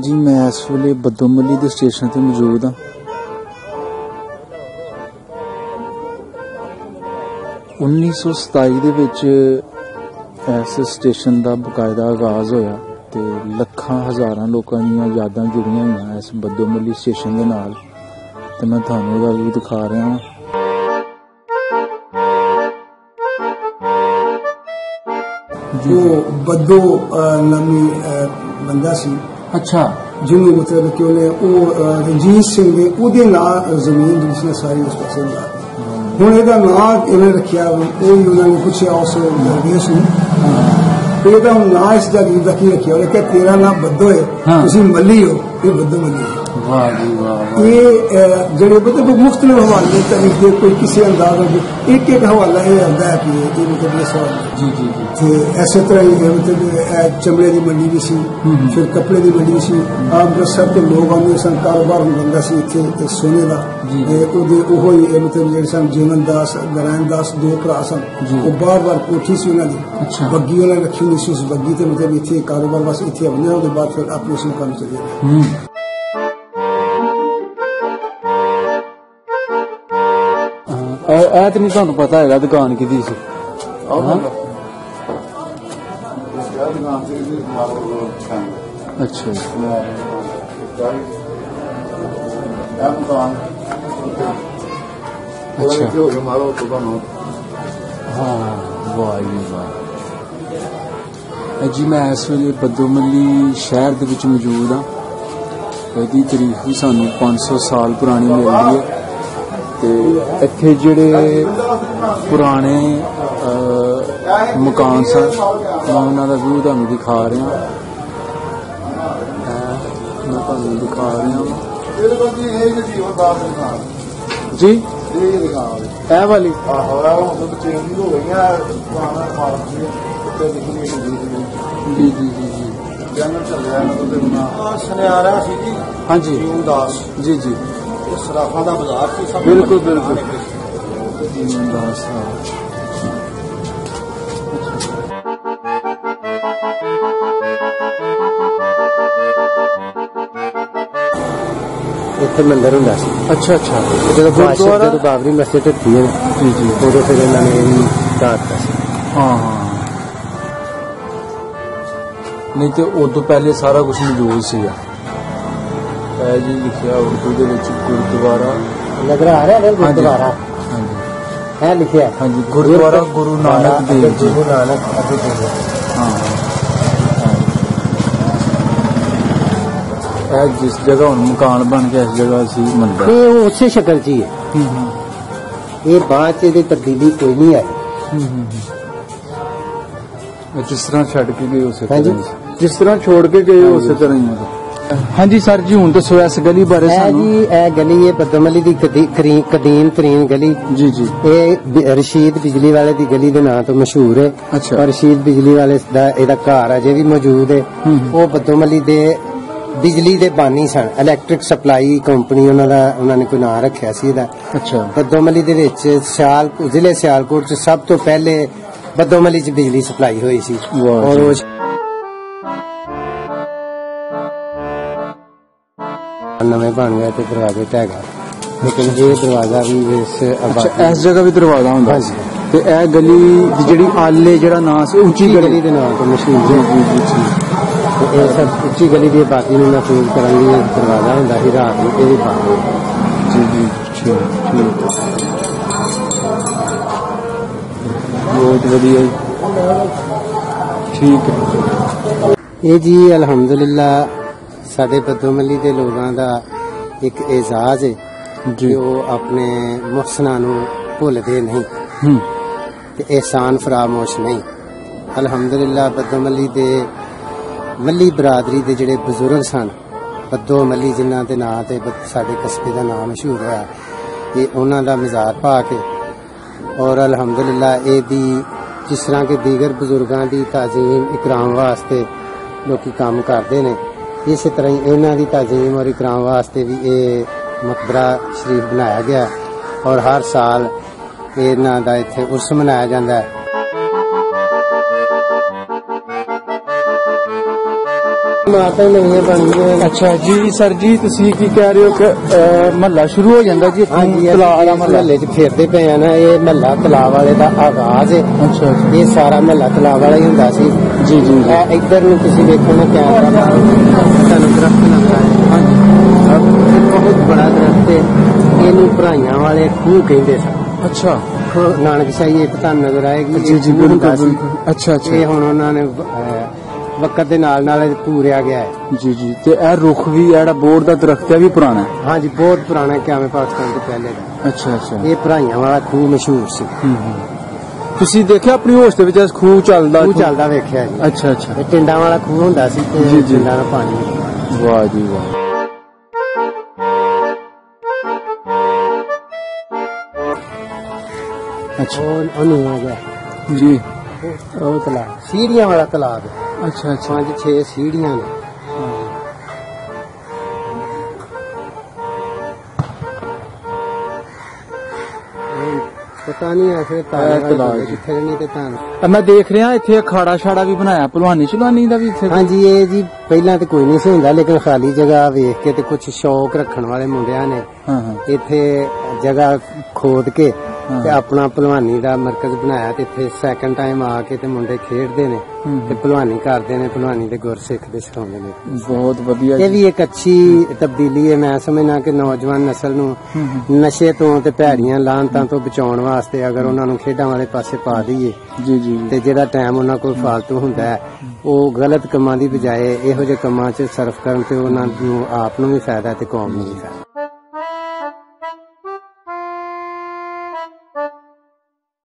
जी मैं इस वेले बद्दोमली के स्टेशन पर मौजूद हाँ। 1927 ਦੇ ਵਿੱਚ इस स्टेशन का बकायदा आगाज़ होया ते ਲੱਖਾਂ हज़ारां लोगों ਦੀਆਂ यादां जुड़ियां हुई इस बद्दोमली स्टेशन के नाल ते मैं तुहानूं इहदा व्यू दिखा रहा हूँ। वो बद्दो नामी बंदा सी। अच्छा जिन्होंने मतलब कि उन्हें रंजीत सिंह ने उहदे नाल जमीन जिसने सारी उस पासे ला हुण इहदा नाम इन्हें रखिया उन्होंने पुछया उस दरवेश नूं इहदा नाम इस जागीर दा की रखिया उन्हें कहा तेरा नाम बद्दो है तुसीं मल्ली हो ये बद्दो मल्ली है। वाह जी वाह। ये जेडे मतलब मुख्तलिफ हवाले तारीख दे कोई किसी अंदाज एक एक हवाला यह आता है कि ये मतलब ये सवाल जी जी जी ऐसे तरह ही मतलब चमड़े की मंडी भी सी फिर कपड़े की मंडी भी सी अमृतसर के लोग आते सन कारोबार बनता सी इत्थे सोने का मतलब जेडे सन जीवन दास नारायण दास दो भरा सन वो बार बार कोठी सी उन्होंने बग्गी उन्होंने रखी हुई सी उस बग्गी से मतलब इत्थे कारोबार वास्ते इत्थे आने उसके बाद फिर अपने उस मुकाम चले गए। तो नहीं तुहानू पता है दुकान कि अच्छा हाँ वाह जी वाह। जी मैं इस वेले बद्दोमली शहर के विच मौजूद हाँ। यदी तारीख भी सानू 500 साल पुरानी मिल रही है ते इत्थे जिहड़े पुराने मकान सन मैं उन्हां दा व्यू तुहानूं दिखा रहा मैं तुहानूं दिखा रहा जी ए वाली जी जी जी जी हाँ जी जी जी सराफा का बाजार सी बिल्कुल बिल्कुल इत्थे मंदिर हुंदा सी। अच्छा अच्छा जो बाबरी मस्जिद थी जी जी उदों फिर इन्होंने ढाता सी। हाँ हाँ नहीं तो उदों पहले सारा कुछ मौजूद सीगा जी लिखिया उर्दू के गुरुद्वारा नजर आ रहा है गुरुद्वारा हाँ जी है लिखिया हाँ जी गुरुद्वारा गुरु नानक देव जी गुरु नानक हाँ जिस जगह हम मकान बन गया इस जगह सी मंदिर ये उसी शक्ल च ही है ये बाद च तब्दीली कोई नहीं आई जिस तरह छड़ के गए उस जिस तरह छोड़ के गए उस तरह ही हाँ जी सर जी हूं दसो इस गली बारे जी ए गली है बद्दोमली दी कदीम तरीन गली जी जी ये रशीद बिजली वाले दी गली दे नाम तो मशहूर है। अच्छा और रशीद बिजली वाले दा एदा घर अजे भी मौजूद है वो बद्दोमली दे बिजली दे बानी सन इलैक्ट्रिक सप्लाई कंपनी उन्होंने कोई नाम रखा सी एदा। अच्छा बद्दोमली दे विच जिले सियालकोट च सब तो पहले बद्दोमली च बिजली सप्लाई हुई सी और नवे बन गए तो दरवाजे ढह गए लेकिन ये दरवाजा भी इस जगह भी दरवाजा होंदा सी ते ए गली जिहड़ी आले जिहड़ा नाम सी ऊंची गली दे नाम तो मशहूर है जी जी तो ये सब ऊंची गली दी बाकी नूं महफूज करन लई दरवाजा हुंदा सी रात नूं ये भी बंद जी जी ठीक बहुत वधिया ठीक है ये जी अलहमदुलिल्लाह साडे बद्दोमली दे लोगां दा एक एजाज है जो अपने मुहसनां नूं भुलदे नहीं ते एहसान फरामोश नहीं। अलहमदुलिल्लाह बद्दोमली दे मली बरादरी दे जिहड़े बुजुर्ग सन बद्दोमली जिन्हां दे नां ते साडे कस्बे दा नाम मशहूर होया ਇਹ ਉਹਨਾਂ ਦਾ ਮਜ਼ਾਰ ਪਾ ਕੇ ਔਰ ਅਲਹਮਦੁਲਿਲਾ ਇਹਦੀ ਜਿਸ ਤਰ੍ਹਾਂ ਕਿ ਦੀਗਰ ਬਜ਼ੁਰਗਾਂ ਦੀ ਤਾਜ਼ੀਮ ਇਕਰਾਮ ਵਾਸਤੇ ਲੋਕੀ ਕੰਮ ਕਰਦੇ ਨੇ, ਇਸੇ ਤਰ੍ਹਾਂ ਹੀ ਇਹਨਾਂ ਦੀ ਤਾਜ਼ੀਮ ਔਰ ਇਕਰਾਮ ਵਾਸਤੇ ਵੀ ਇਹ ਮਕਬਰਾ ਸ਼ਰੀਫ ਬਣਾਇਆ ਗਿਆ ਔਰ ਹਰ ਸਾਲ ਇਹਨਾਂ ਦਾ ਇੱਥੇ ਉਰਸ ਮਨਾਇਆ ਜਾਂਦਾ ਹੈ। ਮਾਤਾ ਨਵੀਆਂ ਬਣੀਆਂ। ਅੱਛਾ ਜੀ ਸਰ ਜੀ, ਤੁਸੀਂ ਕੀ ਕਹਿ ਰਹੇ ਹੋ ਕਿ ਮਹੱਲਾ ਸ਼ੁਰੂ ਹੋ ਜਾਂਦਾ ਜੀ? ਤਲਾਅ ਵਾਲਾ ਮਹੱਲੇ 'ਚ ਫਿਰਦੇ ਪਏ ਆ ਨਾ, ਇਹ ਮਹੱਲਾ ਤਲਾਅ ਵਾਲੇ ਦਾ ਆਗਾਜ਼ ਹੈ। ਅੱਛਾ, ਇਹ ਸਾਰਾ ਮਹੱਲਾ ਤਲਾਅ ਵਾਲਾ ਹੀ ਹੁੰਦਾ ਸੀ। ਜੀ ਜੀ। ਇੱਧਰ ਨੂੰ ਤੁਸੀਂ ਦੇਖੋ ਨਾ, ਕੈਮਰਾ ਤੁਹਾਨੂੰ ਦਰਖਤ ਨਜ਼ਰ ਆਏ। ਬਹੁਤ ਬੜਾ ਦਰਖਤ ਹੈ, ਇਹਨੂੰ ਭਰਾਈਆਂ ਵਾਲੇ ਖੂਹ ਕਹਿੰਦੇ ਸਨ। ਅੱਛਾ, ਨਾਨਕਸ਼ਾਹੀ ਇੱਕ ਤੁਹਾਨੂੰ ਨਜ਼ਰ ਆਏਗੀ। ਜੀ ਜੀ ਬਿਲਕੁਲ। ਅੱਛਾ ਅੱਛਾ। ਇਹ ਹੁਣ ਉਹਨਾਂ ਨੇ ਵਕਤ ਦੇ ਨਾਲ ਨਾਲ ਪੂਰਿਆ ਗਿਆ ਹੈ। ਜੀ ਜੀ। ਤੇ ਇਹ ਰੁੱਖ ਵੀ ਜਿਹੜਾ ਬੋਰਡ ਦਾ ਦਰਖਤ ਹੈ ਵੀ ਪੁਰਾਣਾ ਹੈ? ਹਾਂਜੀ, ਬਹੁਤ ਪੁਰਾਣਾ, ਕਿਆਵੇਂ ਪਾਕਿਸਤਾਨ ਤੋਂ ਪਹਿਲੇ ਦਾ। ਅੱਛਾ ਅੱਛਾ। ਇਹ ਭਰਾਈਆਂ ਵਾਲਾ ਖੂਹ ਮਸ਼ਹੂਰ ਸੀ। ਤੁਸੀਂ ਦੇਖਿਆ ਆਪਣੀ ਹੋਸ਼ ਦੇ ਵਿੱਚ ਖੂਹ ਚੱਲਦਾ? ਖੂਹ ਚੱਲਦਾ ਵੇਖਿਆ ਜੀ। ਅੱਛਾ ਅੱਛਾ। ਇਹ ਟਿੰਡਾਂ ਵਾਲਾ ਖੂਹ ਹੁੰਦਾ ਸੀ ਤੇ ਟਿੰਡਾਂ ਦਾ ਪਾਣੀ। ਵਾਹ ਜੀ ਵਾਹ। ਅੱਛਾ, ਉਹ ਨਹੀਂ ਹੋ ਗਿਆ ਜੀ। ਉਹ ਤਲਾਬ ਸੀੜੀਆਂ ਵਾਲਾ ਤਲਾਬ ਹੈ। ਅੱਛਾ ਅੱਛਾ। 5-6 ਸੀੜੀਆਂ ਨੇ। ਪਤਾ ਨਹੀਂ ਐਸੇ ਕਿੱਥੇ ਨਹੀਂ ਤੇ ਤਾਂ ਮੈਂ ਦੇਖ ਰਿਹਾ ਇੱਥੇ ਅਖਾੜਾ ਛਾੜਾ ਵੀ ਬਣਾਇਆ, ਭਲਵਾਨੀ ਚਲਵਾਨੀ ਦਾ ਵੀ ਇੱਥੇ? ਹਾਂਜੀ, ਇਹ ਜੀ ਪਹਿਲਾਂ ਤੇ ਕੋਈ ਨਹੀਂ ਸੀ ਹੁੰਦਾ, ਲੇਕਿਨ ਖਾਲੀ ਜਗ੍ਹਾ ਵੇਖ ਕੇ ਤੇ ਕੁਝ ਸ਼ੌਕ ਰੱਖਣ ਵਾਲੇ ਮੁੰਡਿਆਂ ਨੇ ਇੱਥੇ ਜਗ੍ਹਾ ਖੋਦ ਕੇ ਤੇ ਆਪਣਾ ਭਲਵਾਨੀ ਦਾ ਮਰਕਜ਼ ਬਣਾਇਆ ਤੇ ਇੱਥੇ ਸੈਕੰਡ ਟਾਈਮ ਆ ਕੇ ਤੇ ਮੁੰਡੇ ਖੇਡਦੇ ਨੇ ਤੇ ਭਲਵਾਨੀ ਕਰਦੇ ਨੇ, ਭਲਵਾਨੀ ਦੇ ਗੁਰ ਸਿੱਖ ਦੇ ਸਿਖਾਉਂਦੇ ਨੇ। ਬਹੁਤ ਵਧੀਆ। ਇਹ ਵੀ ਇੱਕ ਅੱਛੀ ਤਬਦੀਲੀ ਹੈ। ਮੈਂ ਸਮਝਦਾ ਕਿ ਨੌਜਵਾਨ ਨਸਲ ਨੂੰ ਨਸ਼ੇ ਤੋਂ ਤੇ ਭੈੜੀਆਂ ਲਾਹਨਤਾਂ ਤੋਂ ਬਚਾਉਣ ਵਾਸਤੇ ਅਗਰ ਉਹਨਾਂ ਨੂੰ ਖੇਡਾਂ ਵਾਲੇ ਪਾਸੇ ਪਾ ਦਈਏ ਜੀ ਜੀ ਤੇ ਜਿਹੜਾ ਟਾਈਮ ਉਹਨਾਂ ਕੋਲ ਫਾਲਤੂ ਹੁੰਦਾ ਹੈ ਉਹ ਗਲਤ ਕੰਮਾਂ ਦੀ ਬਜਾਏ ਇਹੋ ਜਿਹੇ ਕੰਮਾਂ 'ਚ ਸਰਫ ਕਰਨ ਤੇ ਉਹਨਾਂ ਨੂੰ ਆਪ ਨੂੰ ਵੀ ਫਾਇਦਾ ਤੇ ਕੌਮ ਨੂੰ ਵੀ ਫਾਇਦਾ।